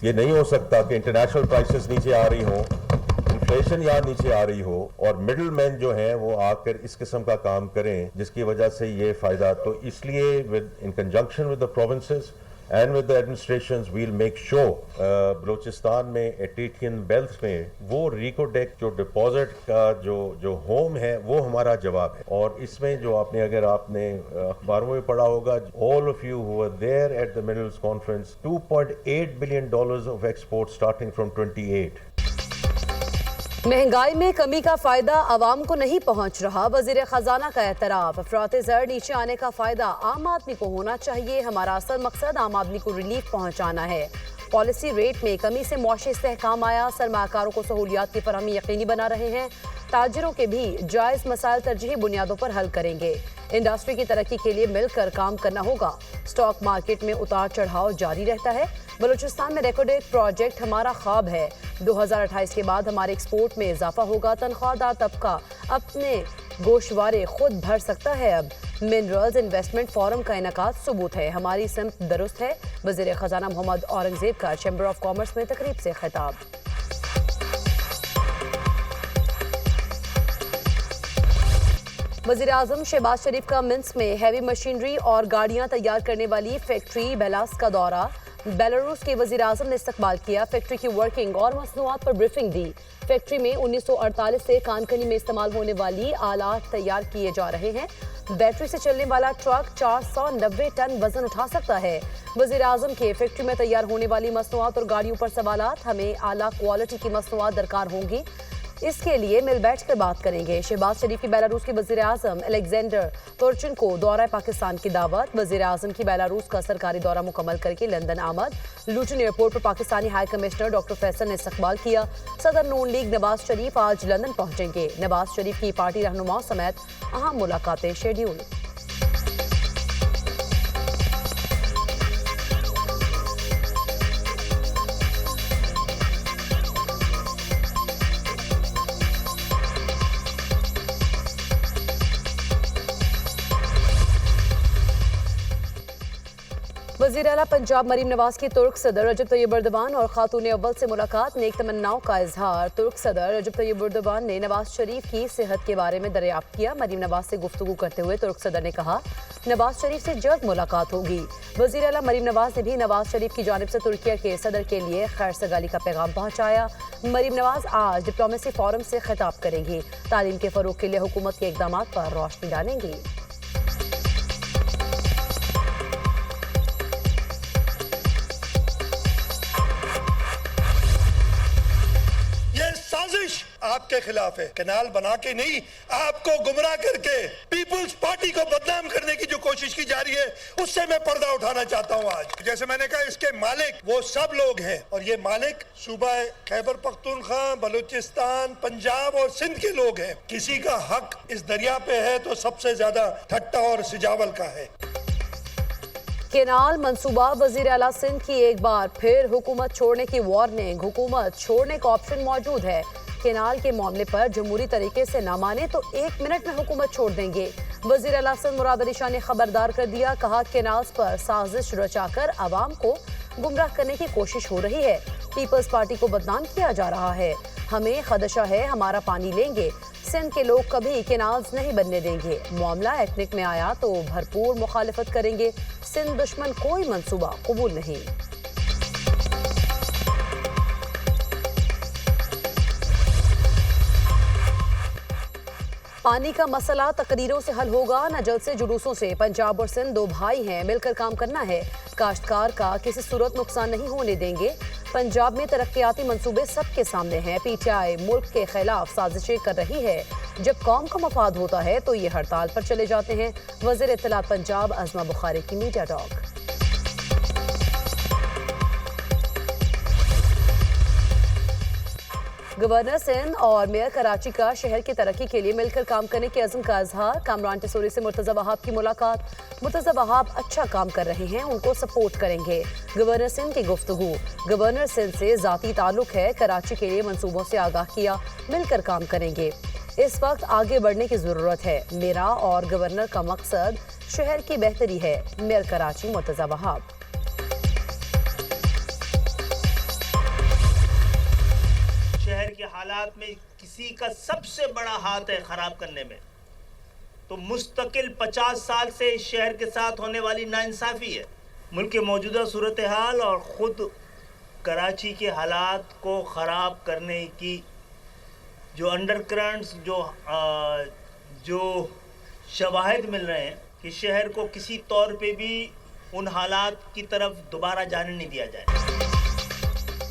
یہ نہیں ہو سکتا کہ انٹرنیشنل پرائسز نیچے آ رہی ہوں, انفلیشن یہاں نیچے آ رہی ہو اور مڈل مین جو ہیں وہ آ کر اس قسم کا کام کریں جس کی وجہ سے یہ فائدہ. تو اس لیے in conjunction with the provinces and with the administrations we'll make sure Balochistan میں ایٹیٹین بیلٹ میں وہ ریکو ڈیک جو ڈپازٹ کا جو ہوم ہے وہ ہمارا جواب ہے. اور اس میں جو اگر آپ نے اخباروں میں پڑھا ہوگا, all of you who were there at the Minerals Conference, $2.8 billion of export starting from 28. مہنگائی میں کمی کا فائدہ عوام کو نہیں پہنچ رہا, وزیر خزانہ کا اعتراف. افراط زر نیچے آنے کا فائدہ عام آدمی کو ہونا چاہیے, ہمارا اصل مقصد عام آدمی کو ریلیف پہنچانا ہے. پالیسی ریٹ میں کمی سے معاشی استحکام آیا, سرمایہ کاروں کو سہولیات کی فراہمی یقینی بنا رہے ہیں. تاجروں کے بھی جائز مسائل ترجیحی بنیادوں پر حل کریں گے. انڈسٹری کی ترقی کے لیے مل کر کام کرنا ہوگا. سٹاک مارکیٹ میں اتار چڑھاؤ جاری رہتا ہے. بلوچستان میں ریکارڈ پروجیکٹ ہمارا خواب ہے. 2028 کے بعد ہمارے ایکسپورٹ میں اضافہ ہوگا. تنخواہ دار طبقہ اپنے گوشوارے خود بھر سکتا ہے. اب منرلز انویسٹمنٹ فورم کا انعقاد ثبوت ہے, ہماری سمت درست ہے. وزیر خزانہ محمد اورنگزیب کا چیمبر آف کامرس میں تقریب سے خطاب. وزیر اعظم شہباز شریف کا منسک میں ہیوی مشینری اور گاڑیاں تیار کرنے والی فیکٹری بیلاس کا دورہ. بیلاروس کے وزیر اعظم نے استقبال کیا, فیکٹری کی ورکنگ اور مصنوعات پر بریفنگ دی. فیکٹری میں 1948 سے کانکنی میں استعمال ہونے والی آلات تیار کیے جا رہے ہیں. بیٹری سے چلنے والا ٹرک 490 ٹن وزن اٹھا سکتا ہے. وزیر اعظم کے فیکٹری میں تیار ہونے والی مصنوعات اور گاڑیوں پر سوالات. ہمیں اعلیٰ کوالٹی کی مصنوعات درکار ہوں گی, اس کے لیے مل بیٹھ کر بات کریں گے. شہباز شریف کی بیلاروس کے وزیر اعظم الیگزینڈر تورچن کو دورہ پاکستان کی دعوت. وزیر اعظم کی بیلاروس کا سرکاری دورہ مکمل کر کے لندن آمد. لوٹن ایئرپورٹ پر Pakistani high commissioner doctor Faisal نے استقبال کیا. صدر نون لیگ نواز شریف آج لندن پہنچیں گے. نواز شریف کی پارٹی رہنماؤں سمیت اہم ملاقاتیں شیڈیول. وزیر اعلیٰ پنجاب مریم نواز کی ترک صدر رجب طیب ایردوان اور خاتون اول سے ملاقات. نیک تمناؤں کا اظہار. ترک صدر رجب طیب ایردوان نے نواز شریف کی صحت کے بارے میں دریافت کیا. مریم نواز سے گفتگو کرتے ہوئے ترک صدر نے کہا نواز شریف سے جلد ملاقات ہوگی. وزیر اعلیٰ مریم نواز نے بھی نواز شریف کی جانب سے ترکیہ کے صدر کے لیے خیر سگالی کا پیغام پہنچایا. مریم نواز آج ڈپلومیسی فورم سے خطاب کریں گی. تعلیم کے فروغ کے لیے حکومت کے اقدامات پر روشنی ڈالیں گی. آپ کے خلاف ہے. کینال بنا کے نہیں, آپ کو گمراہ کر کے پیپلز پارٹی کو بدنام کرنے کی جو کوشش کی جا رہی ہے اس سے میں پردہ اٹھانا چاہتا ہوں. آج جیسے میں نے کہا اس کے مالک وہ سب لوگ ہیں, اور یہ مالک صوبہ خیبر پختونخوا, بلوچستان, پنجاب اور سندھ کے لوگ ہیں. کسی کا حق اس دریا پہ ہے تو سب سے زیادہ ٹھٹا اور سجاول کا ہے. کینال منصوبہ. وزیر اعلیٰ سندھ کی ایک بار پھر حکومت چھوڑنے کی وارننگ. حکومت چھوڑنے کا آپشن موجود ہے. کینال کے معاملے پر جمہوری طریقے سے نہ مانے تو 1 منٹ میں حکومت چھوڑ دیں گے. وزیر اعلیٰ سندھ مراد علی شاہ نے خبردار کر دیا. کہا کینالز پر سازش رچا کر عوام کو گمراہ کرنے کی کوشش ہو رہی ہے. پیپلز پارٹی کو بدنام کیا جا رہا ہے. ہمیں خدشہ ہے ہمارا پانی لیں گے. سندھ کے لوگ کبھی کینالز نہیں بننے دیں گے. معاملہ ایتھنک میں آیا تو بھرپور مخالفت کریں گے. سندھ دشمن کوئی منصوبہ قبول نہیں. پانی کا مسئلہ تقریروں سے حل ہوگا نہ جلد سے جلوسوں سے. پنجاب اور سندھ 2 بھائی ہیں, مل کر کام کرنا ہے. کاشتکار کا کسی صورت نقصان نہیں ہونے دیں گے. پنجاب میں ترقیاتی منصوبے سب کے سامنے ہیں. پی ٹی آئی ملک کے خلاف سازشیں کر رہی ہے. جب قوم کا مفاد ہوتا ہے تو یہ ہڑتال پر چلے جاتے ہیں. وزیر اطلاعات پنجاب عظمہ بخاری کی میڈیا ٹاک. گورنر سندھ اور میئر کراچی کا شہر کی ترقی کے لیے مل کر کام کرنے کے عزم کا اظہار. کامران ٹسوری سے مرتضی وہاب کی ملاقات. مرتضی وہاب اچھا کام کر رہے ہیں, ان کو سپورٹ کریں گے. گورنر سندھ کی گفتگو. گورنر سندھ سے ذاتی تعلق ہے, کراچی کے لیے منصوبوں سے آگاہ کیا, مل کر کام کریں گے. اس وقت آگے بڑھنے کی ضرورت ہے. میرا اور گورنر کا مقصد شہر کی بہتری ہے. میئر کراچی مرتضی وہاب. حالات میں کسی کا سب سے بڑا ہاتھ ہے خراب کرنے میں، تو مستقل 50 سال سے اس شہر کے ساتھ ہونے والی ناانصافی ہے۔ ملک کے موجودہ صورتحال اور خود کراچی کے حالات کو خراب کرنے کی جو انڈر کرنٹس، جو شواہد مل رہے ہیں کہ شہر کو کسی طور پہ بھی ان حالات کی طرف دوبارہ جانے نہیں دیا جائے۔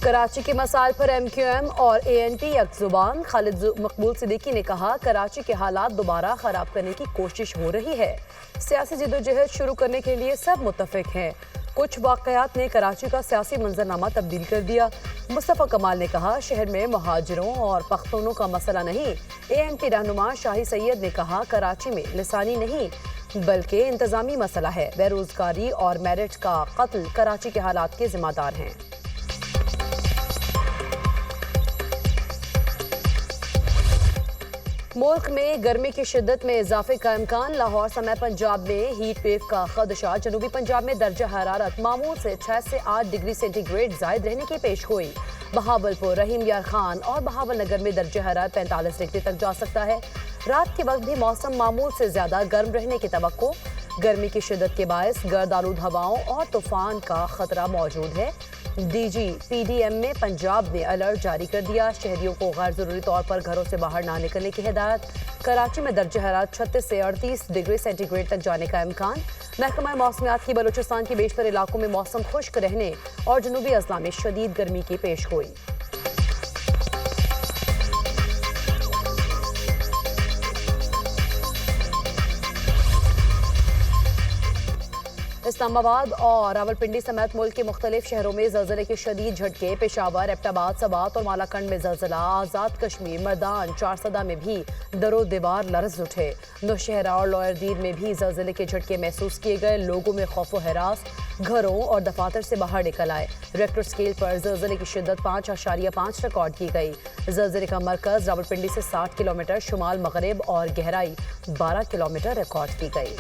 کراچی کے مسائل پر ایم کیو ایم اور اے این پی یک زبان۔ خالد مقبول صدیقی نے کہا کراچی کے حالات دوبارہ خراب کرنے کی کوشش ہو رہی ہے، سیاسی جدوجہد شروع کرنے کے لیے سب متفق ہیں، کچھ واقعات نے کراچی کا سیاسی منظرنامہ تبدیل کر دیا۔ مصطفیٰ کمال نے کہا شہر میں مہاجروں اور پختونوں کا مسئلہ نہیں۔ اے این پی رہنما شاہی سید نے کہا کراچی میں لسانی نہیں بلکہ انتظامی مسئلہ ہے، بے روزگاری اور میرٹ کا قتل کراچی کے حالات کے ذمہ دار ہیں۔ ملک میں گرمی کی شدت میں اضافے کا امکان، لاہور سمیت پنجاب میں ہیٹ ویو کا خدشہ، جنوبی پنجاب میں درجہ حرارت معمول سے 6 سے 8 ڈگری سینٹی گریڈ زائد رہنے کی پیش گوئی۔ بہاولپور، رحیم یار خان اور بہاول نگر میں درجہ حرارت 45 ڈگری تک جا سکتا ہے۔ رات کے وقت بھی موسم معمول سے زیادہ گرم رہنے کی توقع، گرمی کی شدت کے باعث گرد آلود ہواؤں اور طوفان کا خطرہ موجود ہے۔ D G P D M میں پنجاب نے الرٹ جاری کر دیا، شہریوں کو غیر ضروری طور پر گھروں سے باہر نہ نکلنے کی ہدایت۔ کراچی میں درجہ حرارت 36 سے 38 ڈگری سینٹی گریڈ تک جانے کا امکان۔ محکمہ موسمیات کی بلوچستان کے بیشتر علاقوں میں موسم خشک رہنے اور جنوبی اضلاع میں شدید گرمی کی پیش گوئی۔ اسلام آباد اور راولپنڈی سمیت ملک کے مختلف شہروں میں زلزلے کے شدید جھٹکے، پشاور، ایبٹ آباد، سوات اور مالاکنڈ میں زلزلہ، آزاد کشمیر، مردان، چارسدہ میں بھی در و دیوار لرز اٹھے، نوشہرہ اور لوئر دیر میں بھی زلزلے کے جھٹکے محسوس کیے گئے، لوگوں میں خوف و ہراس، گھروں اور دفاتر سے باہر نکل آئے۔ ریکٹر سکیل پر زلزلے کی شدت 5.5 ریکارڈ کی گئی۔ زلزلے کا مرکز راولپنڈی سے 60 کلومیٹر شمال مغرب اور گہرائی 12 کلومیٹر ریکارڈ کی گئی۔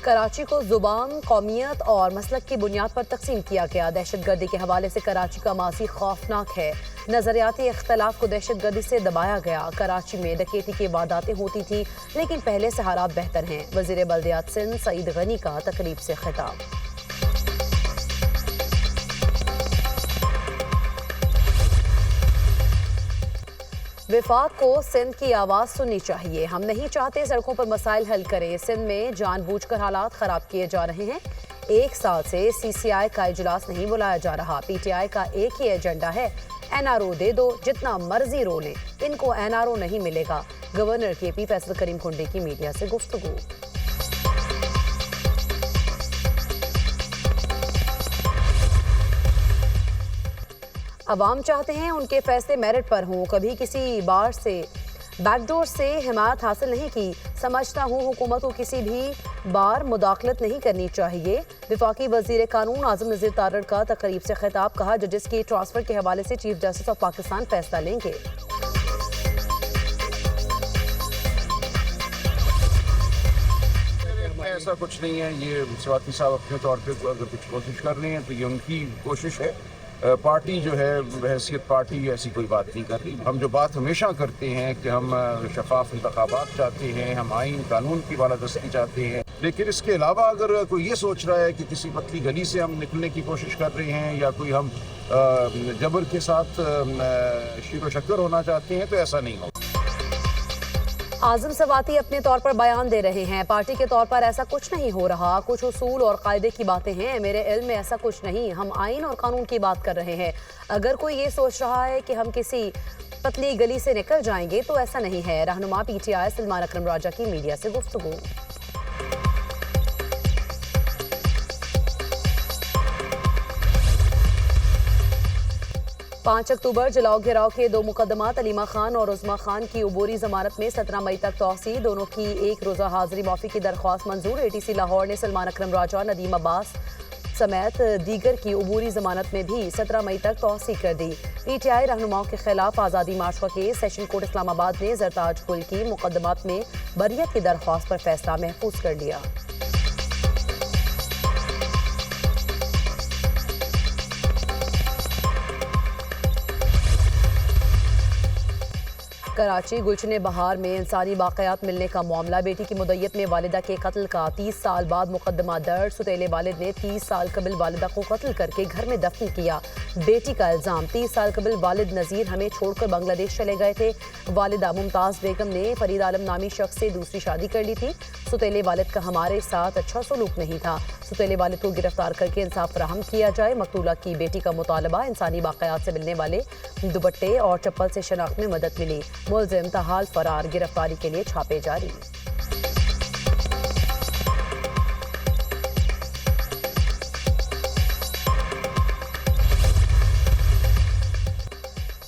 کراچی کو زبان، قومیت اور مسلک کی بنیاد پر تقسیم کیا گیا، دہشت گردی کے حوالے سے کراچی کا ماضی خوفناک ہے، نظریاتی اختلاف کو دہشت گردی سے دبایا گیا، کراچی میں ڈکیتی کی وارداتیں ہوتی تھیں لیکن پہلے سے حالات بہتر ہیں، وزیر بلدیات سندھ سعید غنی کا تقریب سے خطاب۔ وفاق کو سندھ کی آواز سننی چاہیے، ہم نہیں چاہتے سڑکوں پر مسائل حل کریں، سندھ میں جان بوجھ کر حالات خراب کیے جا رہے ہیں، 1 سال سے سی سی آئی کا اجلاس نہیں بلایا جا رہا، پی ٹی آئی کا ایک ہی ایجنڈا ہے، این آر او دے دو، جتنا مرضی رو لیں، ان کو این آر او نہیں ملے گا، گورنر کے پی فیصل کریم کنڈی کی میڈیا سے گفتگو۔ عوام چاہتے ہیں ان کے فیصلے میرٹ پر ہوں، کبھی کسی بیک ڈور سے حمایت حاصل نہیں کی، سمجھتا ہوں حکومت کو کسی بھی بار مداخلت نہیں کرنی چاہیے، وفاقی وزیر قانون اعظم نذیر تارڑ کا تقریب سے خطاب، کہا ججز کی ٹرانسفر کے حوالے سے چیف جسٹس آف پاکستان فیصلہ لیں گے۔ ایسا کچھ نہیں ہے، یہ سواتی صاحب اپنے طور پہ اگر کچھ کوشش کر رہے ہیں تو یہ ان کی کوشش ہے، پارٹی جو ہے بحیثیت پارٹی ایسی کوئی بات نہیں کر رہی۔ ہم جو بات ہمیشہ کرتے ہیں کہ ہم شفاف انتخابات چاہتے ہیں، ہم آئین قانون کی بالادستی چاہتے ہیں، لیکن اس کے علاوہ اگر کوئی یہ سوچ رہا ہے کہ کسی پتلی گلی سے ہم نکلنے کی کوشش کر رہے ہیں یا کوئی ہم جبر کے ساتھ شیر و شکر ہونا چاہتے ہیں تو ایسا نہیں ہوگا۔ اعظم سواتی اپنے طور پر بیان دے رہے ہیں، پارٹی کے طور پر ایسا کچھ نہیں ہو رہا، کچھ اصول اور قاعدے کی باتیں ہیں، میرے علم میں ایسا کچھ نہیں، ہم آئین اور قانون کی بات کر رہے ہیں، اگر کوئی یہ سوچ رہا ہے کہ ہم کسی پتلی گلی سے نکل جائیں گے تو ایسا نہیں ہے۔ رہنما پی ٹی آئی سلمان اکرم راجہ کی میڈیا سے گفتگو۔ 5 اکتوبر جلاؤ گھراؤ کے 2 مقدمات، علیمہ خان اور عظمیٰ خان کی عبوری ضمانت میں 17 مئی تک توسیع، دونوں کی 1 روزہ حاضری معافی کی درخواست منظور، اے ٹی سی لاہور نے سلمان اکرم راجہ، ندیم عباس سمیت دیگر کی عبوری ضمانت میں بھی 17 مئی تک توسیع کر دی۔ پی ٹی آئی رہنماؤں کے خلاف آزادی مارچ کا کیس، سیشن کورٹ اسلام آباد نے زرتاج گل کی مقدمات میں بریت کی درخواست پر فیصلہ محفوظ کر لیا۔ کراچی گلشن بہار میں انسانی باقیات ملنے کا معاملہ، بیٹی کی مدعیت میں والدہ کے قتل کا 30 سال بعد مقدمہ درج، سوتیلے والد نے 30 سال قبل والدہ کو قتل کر کے گھر میں دفن کیا، بیٹی کا الزام 30 سال قبل والد نذیر ہمیں چھوڑ کر بنگلہ دیش چلے گئے تھے، والدہ ممتاز بیگم نے فرید عالم نامی شخص سے دوسری شادی کر لی تھی، سوتیلے والد کا ہمارے ساتھ اچھا سلوک نہیں تھا، سوتیلے والد کو گرفتار کر کے انصاف فراہم کیا جائے، مقتولہ کی بیٹی کا مطالبہ، انسانی باقیات سے ملنے والے دوپٹے اور چپل سے شناخت میں مدد ملی، ملزم تاحال فرار، گرفتاری کے لیے چھاپے جاری۔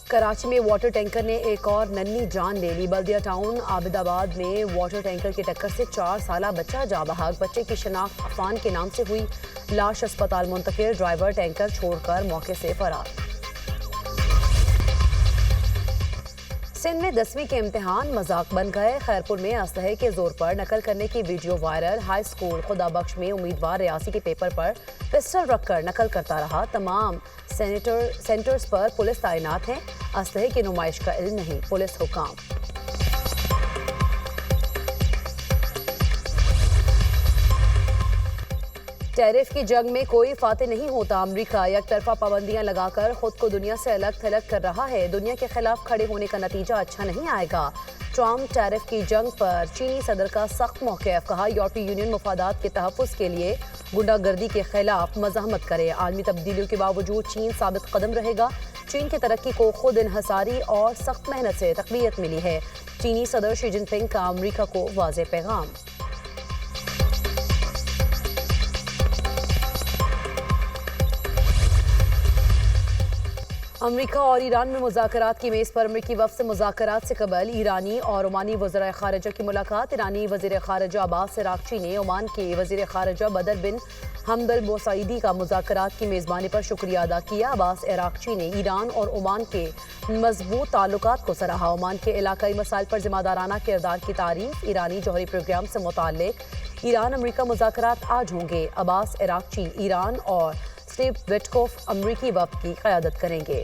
کراچی میں واٹر ٹینکر نے ایک اور ننھی جان لے لی، بلدیہ ٹاؤن عابد آباد میں واٹر ٹینکر کی ٹکر سے 4 سالہ بچہ جاں بحق، بچے کی شناخت عفان کے نام سے ہوئی، لاش اسپتال منتقل، ڈرائیور ٹینکر چھوڑ کر موقع سے فرار۔ سندھ میں 10ویں کے امتحان مذاق بن گئے، خیرپور میں اسلحے کے زور پر نقل کرنے کی ویڈیو وائرل، ہائی اسکول خدا بخش میں امیدوار ریاضی کے پیپر پر پسٹل رکھ کر نقل کرتا رہا، تمام سینٹرز پر پولیس تعینات ہیں، اسلحے کی نمائش کا علم نہیں، پولیس حکام۔ ٹیرف کی جنگ میں کوئی فاتح نہیں ہوتا، امریکہ یک طرفہ پابندیاں لگا کر خود کو دنیا سے الگ تھلگ کر رہا ہے، دنیا کے خلاف کھڑے ہونے کا نتیجہ اچھا نہیں آئے گا، ٹرمپ ٹیرف کی جنگ پر چینی صدر کا سخت موقف، کہا یورپی یونین مفادات کے تحفظ کے لیے غنڈہ گردی کے خلاف مزاحمت کرے، عالمی تبدیلیوں کے باوجود چین ثابت قدم رہے گا، چین کی ترقی کو خود انحصاری اور سخت محنت سے تقویت ملی ہے، چینی صدر شی جن پنگ کا امریکہ کو واضح پیغام۔ امریکہ اور ایران میں مذاکرات کی میز پر، امریکی وفد سے مذاکرات سے قبل ایرانی اور عمانی وزرائے خارجہ کی ملاقات، ایرانی وزیر خارجہ عباس عراقچی نے عمان کے وزیر خارجہ بدر بن حمد البوسعیدی کا مذاکرات کی میزبانی پر شکریہ ادا کیا، عباس عراقچی نے ایران اور عمان کے مضبوط تعلقات کو سراہا، عمان کے علاقائی مسائل پر ذمہ دارانہ کردار کی تعریف، ایرانی جوہری پروگرام سے متعلق ایران امریکہ مذاکرات آج ہوں گے، عباس عراقچی ایران اور اسٹیو وٹکوف امریکی وفد کی قیادت کریں گے۔